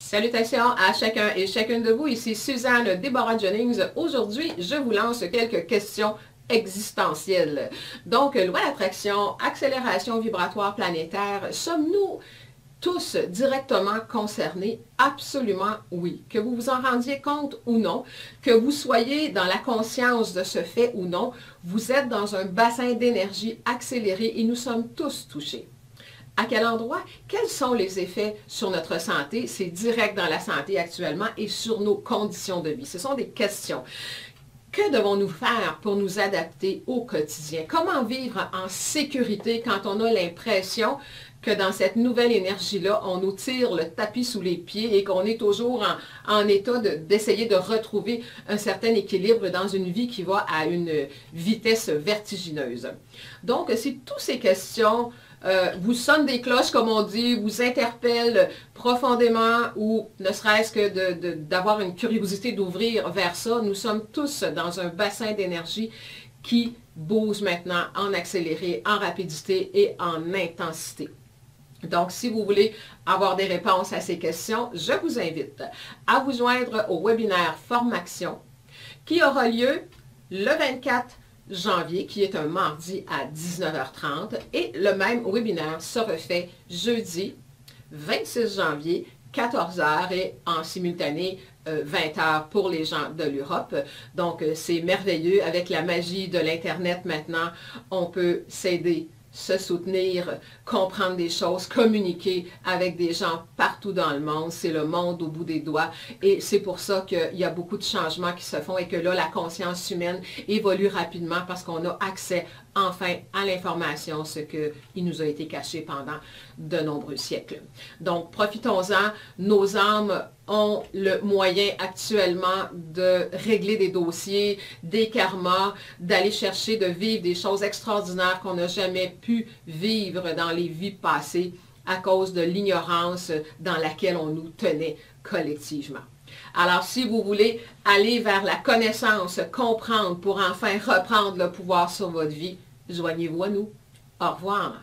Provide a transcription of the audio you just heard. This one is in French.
Salutations à chacun et chacune de vous, ici Suzanne Déborah Jennings. Aujourd'hui, je vous lance quelques questions existentielles. Donc, loi d'attraction, accélération vibratoire planétaire, sommes-nous tous directement concernés? Absolument oui. Que vous vous en rendiez compte ou non, que vous soyez dans la conscience de ce fait ou non, vous êtes dans un bassin d'énergie accéléré et nous sommes tous touchés. À quel endroit? Quels sont les effets sur notre santé? C'est direct dans la santé actuellement et sur nos conditions de vie. Ce sont des questions. Que devons-nous faire pour nous adapter au quotidien? Comment vivre en sécurité quand on a l'impression que dans cette nouvelle énergie-là, on nous tire le tapis sous les pieds et qu'on est toujours en état d'essayer de retrouver un certain équilibre dans une vie qui va à une vitesse vertigineuse. Donc, si toutes ces questions vous sonnent des cloches, comme on dit, vous interpellent profondément ou ne serait-ce que d'avoir une curiosité d'ouvrir vers ça, nous sommes tous dans un bassin d'énergie qui bouge maintenant en accéléré, en rapidité et en intensité. Donc, si vous voulez avoir des réponses à ces questions, je vous invite à vous joindre au webinaire Formation qui aura lieu le 24 janvier, qui est un mardi à 19h30, et le même webinaire se refait jeudi 26 janvier, 14h et en simultané 20h pour les gens de l'Europe. Donc, c'est merveilleux. Avec la magie de l'Internet maintenant, on peut s'aider, se soutenir, comprendre des choses, communiquer avec des gens partout dans le monde. C'est le monde au bout des doigts. Et c'est pour ça qu'il y a beaucoup de changements qui se font et que là, la conscience humaine évolue rapidement parce qu'on a accès enfin à l'information, ce qui nous a été caché pendant de nombreux siècles. Donc, profitons-en. Nos âmes ont le moyen actuellement de régler des dossiers, des karmas, d'aller chercher, de vivre des choses extraordinaires qu'on n'a jamais pu vivre dans les vies passées à cause de l'ignorance dans laquelle on nous tenait collectivement. Alors, si vous voulez aller vers la connaissance, comprendre pour enfin reprendre le pouvoir sur votre vie, joignez-vous à nous. Au revoir.